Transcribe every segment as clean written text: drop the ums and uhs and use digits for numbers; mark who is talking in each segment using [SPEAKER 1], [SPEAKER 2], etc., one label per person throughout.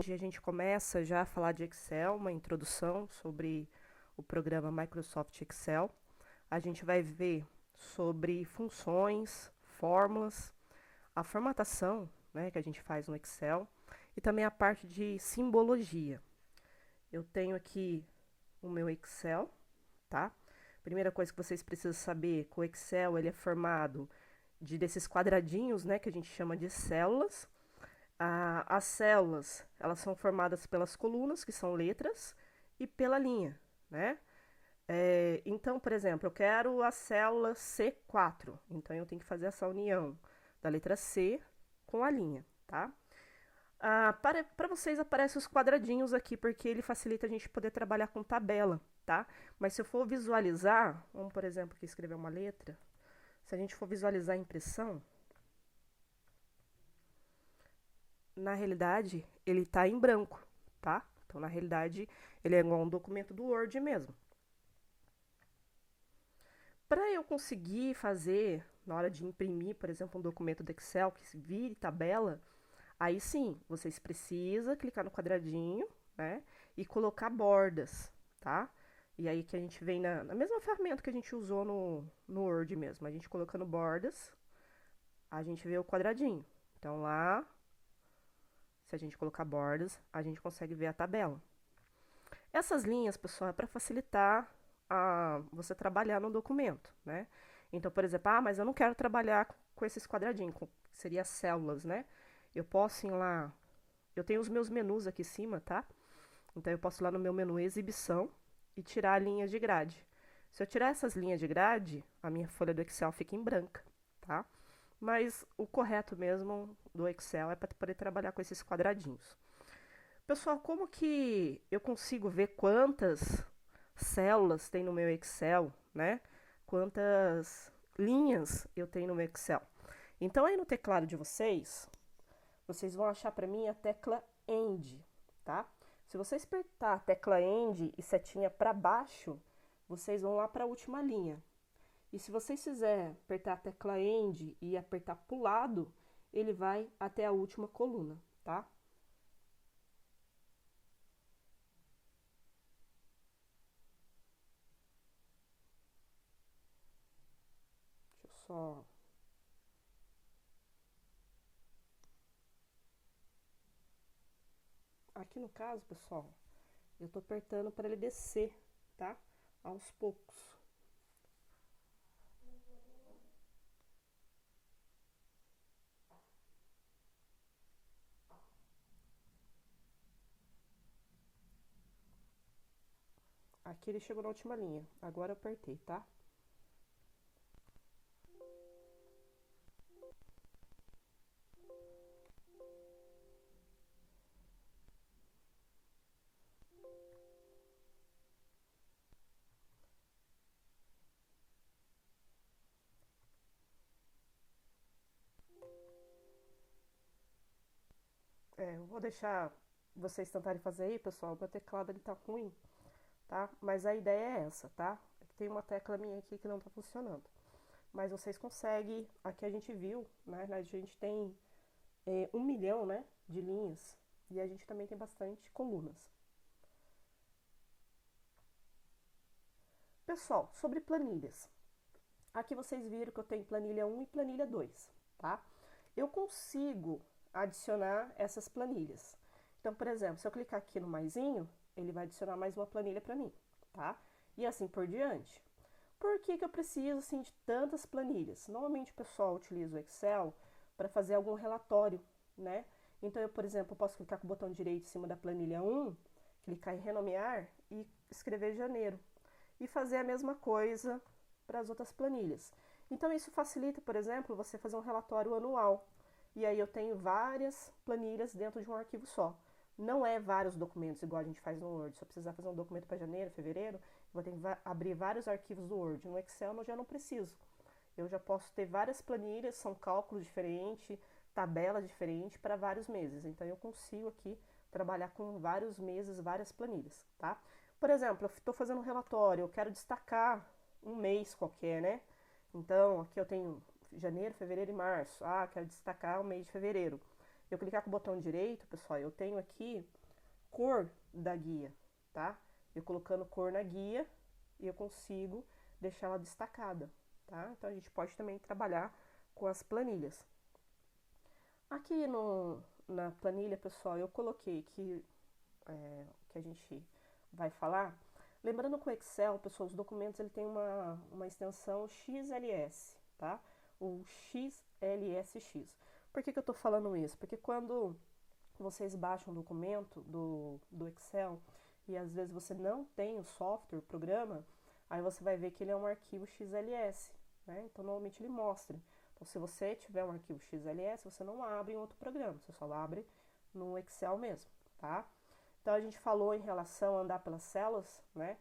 [SPEAKER 1] Hoje a gente começa já a falar de Excel, uma introdução sobre o programa Microsoft Excel. A gente vai ver sobre funções, fórmulas, a formatação, né, que a gente faz no Excel e também a parte de simbologia. Eu tenho aqui o meu Excel, tá? Primeira coisa que vocês precisam saber, que o Excel ele é formado desses quadradinhos, né, que a gente chama de células. As células, elas são formadas pelas colunas, que são letras, e pela linha, né? Então, por exemplo, eu quero a célula C4, então eu tenho que fazer essa união da letra C com a linha, tá? Para vocês aparecem os quadradinhos aqui, porque ele facilita a gente poder trabalhar com tabela, tá? Mas se eu for visualizar, vamos, por exemplo, aqui escrever uma letra, se a gente for visualizar a impressão, na realidade, ele está em branco, tá? Então, na realidade, ele é igual um documento do Word mesmo. Para eu conseguir fazer, na hora de imprimir, por exemplo, um documento do Excel que vire tabela, aí sim, vocês precisam clicar no quadradinho, né? E colocar bordas, tá? E aí que a gente vem na mesma ferramenta que a gente usou no Word mesmo. A gente colocando bordas, a gente vê o quadradinho. Então lá, se a gente colocar bordas, a gente consegue ver a tabela. Essas linhas, pessoal, é para facilitar você trabalhar no documento, né? Então, por exemplo, mas eu não quero trabalhar com esses quadradinhos, seria células, né? Eu posso ir lá, eu tenho os meus menus aqui em cima, tá? Então, eu posso ir lá no meu menu exibição e tirar linhas de grade. Se eu tirar essas linhas de grade, a minha folha do Excel fica em branca, tá? Mas o correto mesmo do Excel é para poder trabalhar com esses quadradinhos. Pessoal, como que eu consigo ver quantas células tem no meu Excel, né? Quantas linhas eu tenho no meu Excel? Então, aí no teclado de vocês, vocês vão achar para mim a tecla End, tá? Se vocês apertar a tecla End e setinha para baixo, vocês vão lá para a última linha. E se vocês quiserem apertar a tecla End e apertar para o lado, ele vai até a última coluna, tá? Deixa eu só. Aqui no caso, pessoal, eu tô apertando para ele descer, tá? Aos poucos. Aqui ele chegou na última linha. Agora eu apertei, tá? Eu vou deixar vocês tentarem fazer aí, pessoal. Meu teclado ele tá ruim, tá? Mas a ideia é essa, tá? Tem uma tecla minha aqui que não tá funcionando. Mas vocês conseguem, aqui a gente viu, né? A gente tem 1 milhão, né, de linhas. E a gente também tem bastante colunas. Pessoal, sobre planilhas. Aqui vocês viram que eu tenho planilha 1 e planilha 2, tá? Eu consigo adicionar essas planilhas. Então, por exemplo, se eu clicar aqui no maisinho, ele vai adicionar mais uma planilha para mim, tá? E assim por diante. Por que que eu preciso assim de tantas planilhas? Normalmente o pessoal utiliza o Excel para fazer algum relatório, né? Então, eu, por exemplo, posso clicar com o botão direito em cima da planilha 1, clicar em renomear e escrever janeiro. E fazer a mesma coisa para as outras planilhas. Então, isso facilita, por exemplo, você fazer um relatório anual. E aí eu tenho várias planilhas dentro de um arquivo só. Não é vários documentos, igual a gente faz no Word. Se eu precisar fazer um documento para janeiro, fevereiro, eu vou ter que abrir vários arquivos do Word. No Excel eu já não preciso. Eu já posso ter várias planilhas, são cálculos diferentes, tabelas diferentes para vários meses. Então eu consigo aqui trabalhar com vários meses, várias planilhas, tá? Por exemplo, eu estou fazendo um relatório, eu quero destacar um mês qualquer, né? Então, aqui eu tenho janeiro, fevereiro e março. Quero destacar o mês de fevereiro. eu clicar com o botão direito, pessoal, eu tenho aqui cor da guia, tá? Eu colocando cor na guia, eu consigo deixar ela destacada, tá? Então a gente pode também trabalhar com as planilhas. Aqui na planilha, pessoal, eu coloquei que a gente vai falar. Lembrando que o Excel, pessoal, os documentos ele tem uma extensão XLS, tá? O XLSX. Por que eu estou falando isso? Porque quando vocês baixam um documento do Excel e às vezes você não tem o software, o programa, aí você vai ver que ele é um arquivo XLS, né? Então normalmente ele mostra. Então se você tiver um arquivo XLS, você não abre em outro programa, você só abre no Excel mesmo, tá? Então a gente falou em relação a andar pelas células, né?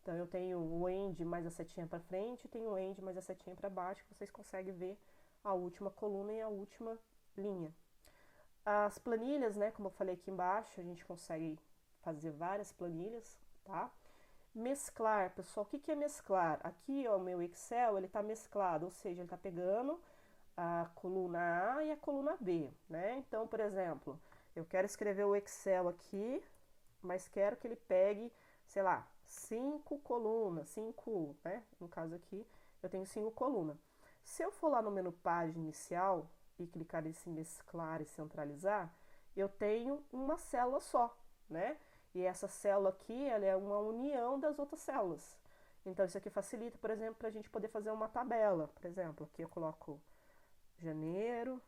[SPEAKER 1] Então eu tenho o end mais a setinha para frente, tenho o end mais a setinha para baixo, que vocês conseguem ver a última coluna e a última linha. As planilhas, né, como eu falei aqui embaixo, a gente consegue fazer várias planilhas, tá? Mesclar, pessoal, o que é mesclar? Aqui, ó, o meu Excel, ele tá mesclado, ou seja, ele tá pegando a coluna A e a coluna B, né? Então, por exemplo, eu quero escrever o Excel aqui, mas quero que ele pegue, sei lá, 5 colunas, 5, né? No caso aqui, eu tenho 5 colunas. Se eu for lá no menu página inicial e clicar nesse mesclar e centralizar, eu tenho uma célula só, né? E essa célula aqui, ela é uma união das outras células. Então, isso aqui facilita, por exemplo, para a gente poder fazer uma tabela. Por exemplo, aqui eu coloco janeiro,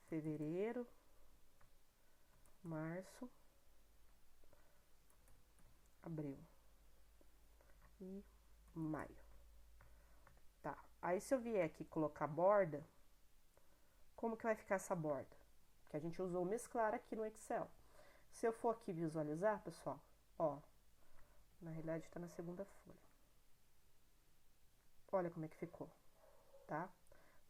[SPEAKER 1] fevereiro, março, abril e maio. Tá. Aí se eu vier aqui colocar borda, como que vai ficar essa borda? Que a gente usou mesclar aqui no Excel. Se eu for aqui visualizar, pessoal, ó, na realidade está na segunda folha. Olha como é que ficou, tá?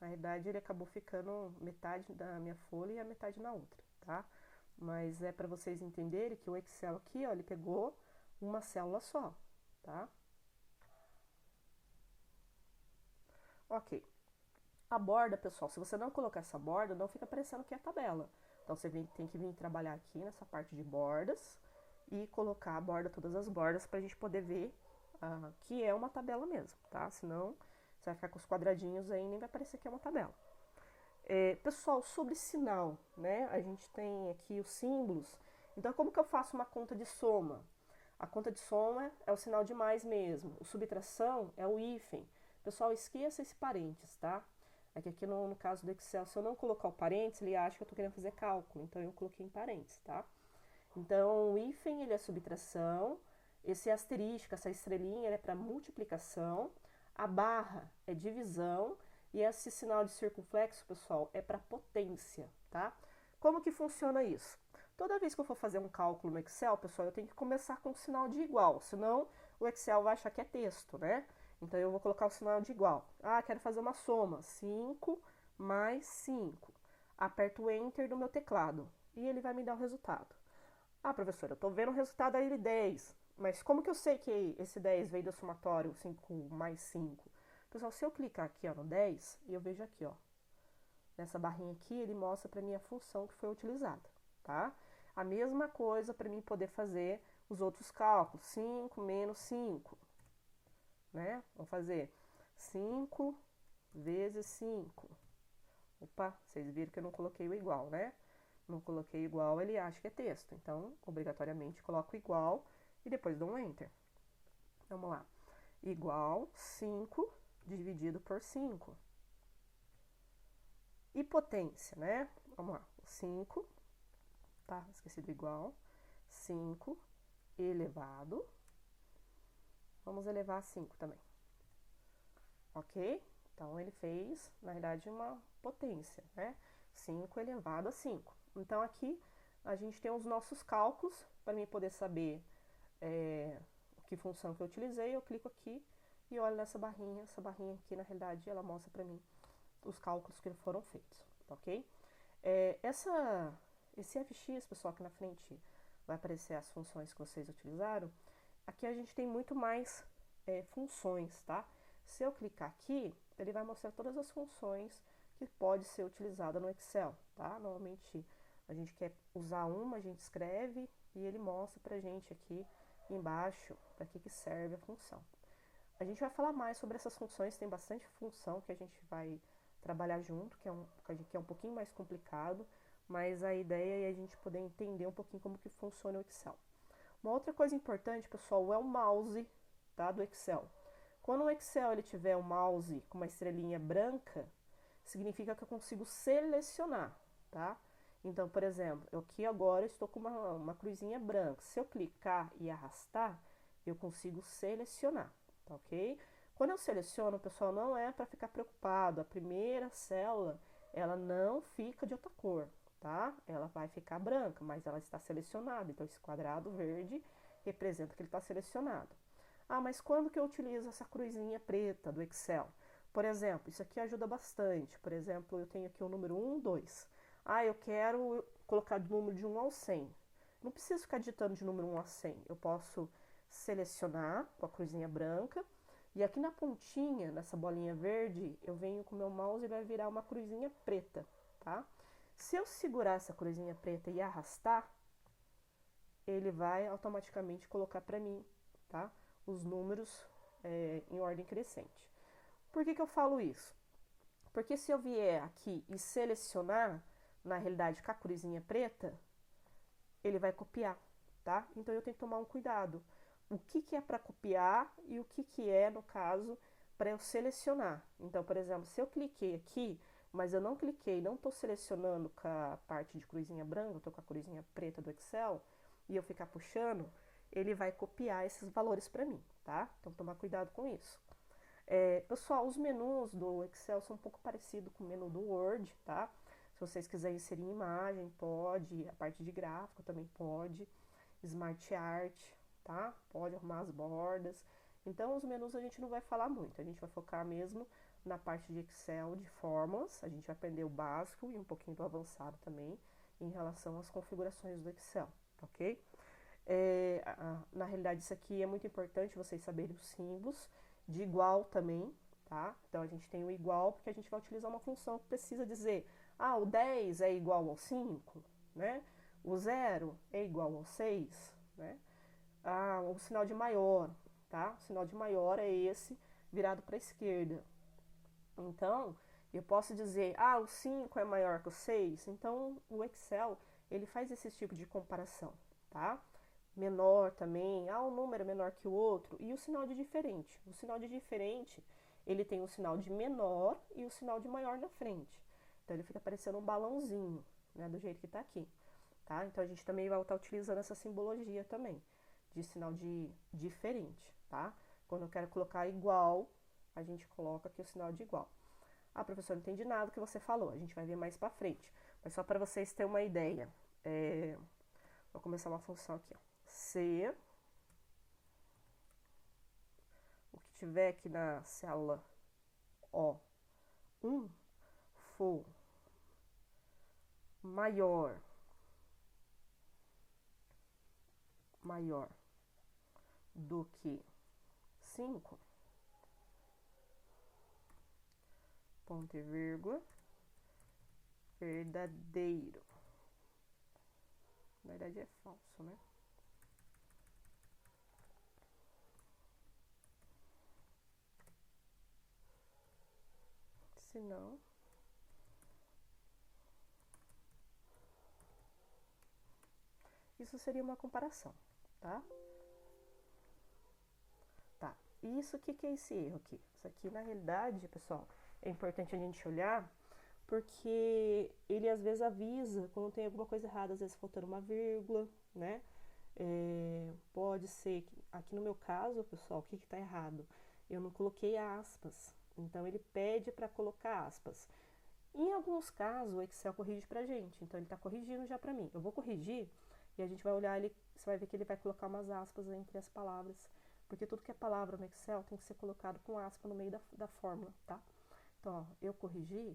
[SPEAKER 1] Na realidade ele acabou ficando metade da minha folha e a metade na outra, tá? Mas é para vocês entenderem que o Excel aqui, ó, ele pegou uma célula só, tá? Ok. A borda, pessoal, se você não colocar essa borda, não fica parecendo que é tabela. Então você tem que vir trabalhar aqui nessa parte de bordas e colocar a borda, todas as bordas, para a gente poder ver que é uma tabela mesmo, tá? Senão você vai ficar com os quadradinhos aí e nem vai parecer que é uma tabela. Pessoal, sobre sinal, né? A gente tem aqui os símbolos. Então, como que eu faço uma conta de soma? A conta de soma é o sinal de mais mesmo. O subtração é o hífen. Pessoal, esqueça esse parênteses, tá? É que aqui no caso do Excel, se eu não colocar o parênteses, ele acha que eu estou querendo fazer cálculo. Então, eu coloquei em parênteses, tá? Então, o hífen, ele é subtração. Esse asterisco, essa estrelinha, ele é para multiplicação. A barra é divisão. E esse sinal de circunflexo, pessoal, é para potência, tá? Como que funciona isso? Toda vez que eu for fazer um cálculo no Excel, pessoal, eu tenho que começar com o sinal de igual, senão o Excel vai achar que é texto, né? Então eu vou colocar o sinal de igual. Ah, quero fazer uma soma. 5 mais 5. Aperto o Enter no meu teclado e ele vai me dar o resultado. Ah, professora, eu estou vendo o resultado aí de 10. Mas como que eu sei que esse 10 veio do somatório 5 mais 5? Pessoal, se eu clicar aqui ó, no 10, eu vejo aqui, ó, nessa barrinha aqui, ele mostra para mim a função que foi utilizada, tá? A mesma coisa para mim poder fazer os outros cálculos. 5 menos 5, né? Vamos fazer 5 vezes 5. Opa, vocês viram que eu não coloquei o igual, né? Não coloquei igual, ele acha que é texto. Então, obrigatoriamente, coloco igual e depois dou um Enter. Vamos lá. Igual 5 dividido por 5. E potência, né? Vamos lá. 5, tá? Esqueci do igual. 5 elevado. Vamos elevar a 5 também. Ok? Então, ele fez, na verdade, uma potência, né? 5 elevado a 5. Então, aqui a gente tem os nossos cálculos para mim poder saber que função que eu utilizei. Eu clico aqui e olho nessa barrinha. Essa barrinha aqui, na realidade, ela mostra para mim os cálculos que foram feitos, ok? Esse FX, pessoal, aqui na frente vai aparecer as funções que vocês utilizaram. Aqui a gente tem muito mais funções, tá? Se eu clicar aqui, ele vai mostrar todas as funções que pode ser utilizada no Excel, tá? Normalmente a gente quer usar uma, a gente escreve e ele mostra pra gente aqui embaixo para que serve a função. A gente vai falar mais sobre essas funções, tem bastante função que a gente vai trabalhar junto, que é um pouquinho mais complicado, mas a ideia é a gente poder entender um pouquinho como que funciona o Excel. Uma outra coisa importante, pessoal, é o mouse, tá, do Excel. Quando o Excel ele tiver um mouse com uma estrelinha branca, significa que eu consigo selecionar, tá? Então, por exemplo, eu aqui agora estou com uma cruzinha branca. Se eu clicar e arrastar, eu consigo selecionar, tá ok? Quando eu seleciono, pessoal, não é para ficar preocupado. A primeira célula, ela não fica de outra cor, tá? Ela vai ficar branca, mas ela está selecionada. Então, esse quadrado verde representa que ele está selecionado. Ah, mas quando que eu utilizo essa cruzinha preta do Excel? Por exemplo, isso aqui ajuda bastante. Por exemplo, eu tenho aqui o número 1, 2. Ah, eu quero colocar do número de 1 ao 100. Não preciso ficar digitando de número 1 a 100. Eu posso selecionar com a cruzinha branca. E aqui na pontinha, nessa bolinha verde, eu venho com o meu mouse e vai virar uma cruzinha preta, tá? Se eu segurar essa cruzinha preta e arrastar, ele vai automaticamente colocar para mim, tá? Os números em ordem crescente. Por que eu falo isso? Porque se eu vier aqui e selecionar, na realidade com a cruzinha preta, ele vai copiar, tá? Então eu tenho que tomar um cuidado. O que é para copiar e o que é, no caso, para eu selecionar. Então, por exemplo, se eu cliquei aqui, mas eu não cliquei, não estou selecionando com a parte de cruzinha branca, estou com a cruzinha preta do Excel, e eu ficar puxando, ele vai copiar esses valores para mim, tá? Então, tomar cuidado com isso. Pessoal, os menus do Excel são um pouco parecidos com o menu do Word, tá? Se vocês quiserem inserir imagem, pode. A parte de gráfico também pode. Smart Art, tá? Pode arrumar as bordas. Então, os menus a gente não vai falar muito. A gente vai focar mesmo na parte de Excel, de fórmulas. A gente vai aprender o básico e um pouquinho do avançado também em relação às configurações do Excel, ok? Na realidade, isso aqui é muito importante vocês saberem os símbolos de igual também, tá? Então, a gente tem o igual porque a gente vai utilizar uma função que precisa dizer, ah, o 10 é igual ao 5, né? O 0 é igual ao 6, né? Ah, o sinal de maior, tá? O sinal de maior é esse virado para a esquerda. Então, eu posso dizer, ah, o 5 é maior que o 6. Então, o Excel, ele faz esse tipo de comparação, tá? Menor também, ah, um número é menor que o outro, e o sinal de diferente. O sinal de diferente, ele tem o sinal de menor e o sinal de maior na frente. Então, ele fica parecendo um balãozinho, né, do jeito que está aqui, tá? Então, a gente também vai estar utilizando essa simbologia também, de sinal de diferente, tá? Quando eu quero colocar igual, a gente coloca aqui o sinal de igual. Ah, professor, não entendi nada do que você falou, a gente vai ver mais pra frente. Mas só para vocês terem uma ideia, vou começar uma função aqui, ó. Se o que tiver aqui na célula O1 for maior do que 5, ponto e vírgula, verdadeiro. Na verdade é falso, né? Se não, isso seria uma comparação, tá? Tá. Isso, o que é esse erro aqui? Isso aqui, na realidade, pessoal, é importante a gente olhar, porque ele às vezes avisa quando tem alguma coisa errada, às vezes faltando uma vírgula, né? Pode ser que, aqui no meu caso, pessoal, o que está errado? Eu não coloquei aspas, então ele pede para colocar aspas. Em alguns casos, o Excel corrige pra gente, então ele está corrigindo já para mim. Eu vou corrigir e a gente vai olhar, você vai ver que ele vai colocar umas aspas entre as palavras, porque tudo que é palavra no Excel tem que ser colocado com aspa no meio da fórmula, tá? Então, ó, eu corrigi,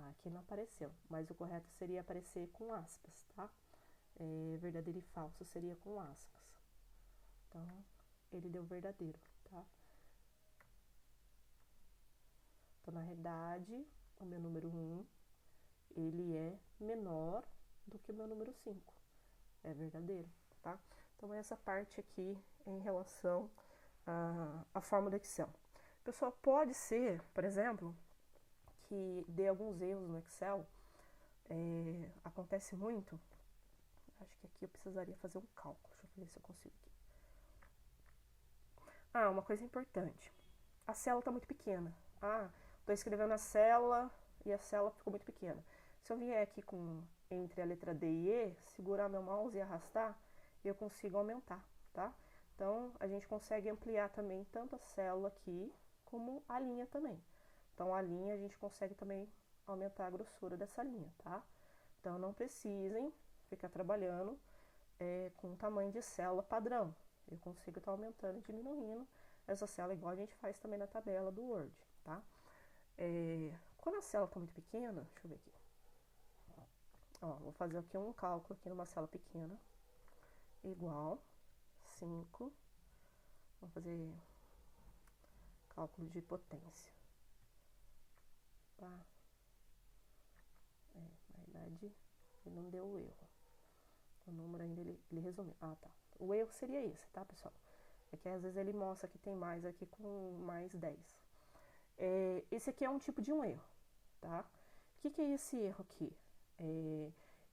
[SPEAKER 1] aqui não apareceu, mas o correto seria aparecer com aspas, tá? Verdadeiro e falso seria com aspas. Então, ele deu verdadeiro, tá? Então, na realidade, o meu número 1, ele é menor do que o meu número 5. É verdadeiro, tá? Então, essa parte aqui é em relação à fórmula do Excel. Pessoal, pode ser, por exemplo, que dê alguns erros no Excel. Acontece muito. Acho que aqui eu precisaria fazer um cálculo. Deixa eu ver se eu consigo aqui. Uma coisa importante. A célula está muito pequena. Estou escrevendo a célula e a célula ficou muito pequena. Se eu vier aqui entre a letra D e E, segurar meu mouse e arrastar, eu consigo aumentar, tá? Então, a gente consegue ampliar também tanto a célula aqui, como a linha também. Então, a linha a gente consegue também aumentar a grossura dessa linha, tá? Então, não precisem ficar trabalhando com o tamanho de célula padrão. Eu consigo estar aumentando e diminuindo essa célula, igual a gente faz também na tabela do Word, tá? Quando a célula está muito pequena, deixa eu ver aqui. Vou fazer aqui um cálculo aqui numa célula pequena, igual 5. Vamos fazer cálculo de potência, tá? Na verdade, ele não deu o erro. O número ainda ele resumiu. Tá. O erro seria esse, tá, pessoal? É que às vezes ele mostra que tem mais aqui com mais 10. Esse aqui é um tipo de um erro, tá? O que é esse erro aqui?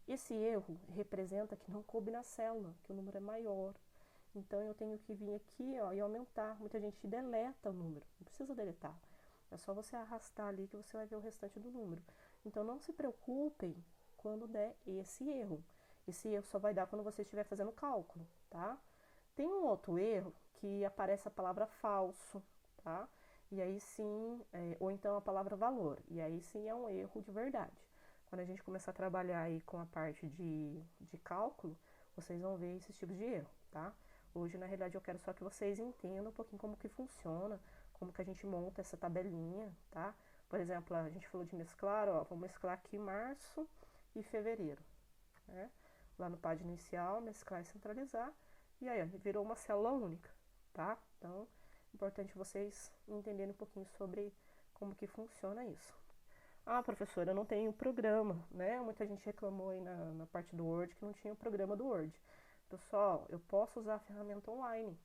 [SPEAKER 1] Esse erro representa que não coube na célula, que o número é maior. Então, eu tenho que vir aqui e aumentar. Muita gente deleta o número, não precisa deletar. É só você arrastar ali que você vai ver o restante do número. Então, não se preocupem quando der esse erro. Esse erro só vai dar quando você estiver fazendo o cálculo, tá? Tem um outro erro que aparece a palavra falso, tá? E aí sim, ou então a palavra valor. E aí sim é um erro de verdade. Quando a gente começar a trabalhar aí com a parte de cálculo, vocês vão ver esses tipos de erro, tá? Hoje, na realidade, eu quero só que vocês entendam um pouquinho como que funciona, como que a gente monta essa tabelinha, tá? Por exemplo, a gente falou de mesclar, vou mesclar aqui março e fevereiro, né? Lá no página inicial, mesclar e centralizar, e aí, virou uma célula única, tá? Então, é importante vocês entenderem um pouquinho sobre como que funciona isso. Professora, eu não tenho programa, né? Muita gente reclamou aí na parte do Word que não tinha o programa do Word. Pessoal, eu posso usar a ferramenta online.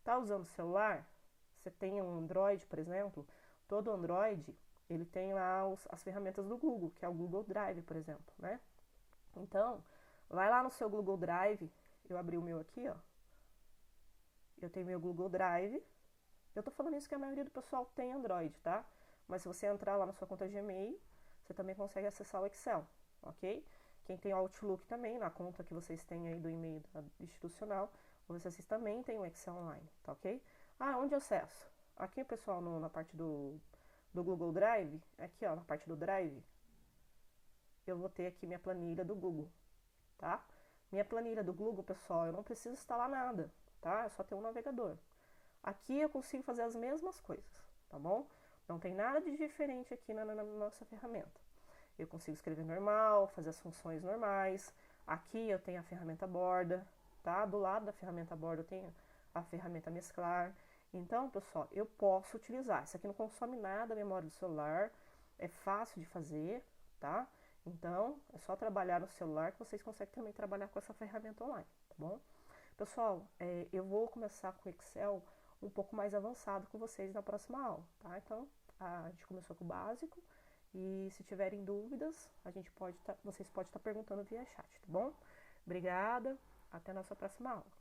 [SPEAKER 1] Tá usando o celular? Você tem um Android, por exemplo? Todo Android, ele tem lá as ferramentas do Google, que é o Google Drive, por exemplo, né? Então, vai lá no seu Google Drive. Eu abri o meu aqui, ó. Eu tenho meu Google Drive. Eu tô falando isso que a maioria do pessoal tem Android, tá? Mas se você entrar lá na sua conta Gmail, você também consegue acessar o Excel, ok? Quem tem o Outlook também, na conta que vocês têm aí do e-mail institucional, vocês também têm o Excel online, tá ok? Onde eu acesso? Aqui, pessoal, na parte do Google Drive, aqui, ó, na parte do Drive, eu vou ter aqui minha planilha do Google, tá? Minha planilha do Google, pessoal, eu não preciso instalar nada, tá? É só ter um navegador. Aqui eu consigo fazer as mesmas coisas, tá bom? Não tem nada de diferente aqui na nossa ferramenta. Eu consigo escrever normal, fazer as funções normais. Aqui eu tenho a ferramenta borda, tá? Do lado da ferramenta borda eu tenho a ferramenta mesclar. Então, pessoal, eu posso utilizar. Isso aqui não consome nada a memória do celular, é fácil de fazer, tá? Então, é só trabalhar no celular que vocês conseguem também trabalhar com essa ferramenta online, tá bom? Pessoal, eu vou começar com o Excel um pouco mais avançado com vocês na próxima aula, tá? Então, a gente começou com o básico e se tiverem dúvidas, vocês podem estar perguntando via chat, tá bom? Obrigada, até a nossa próxima aula.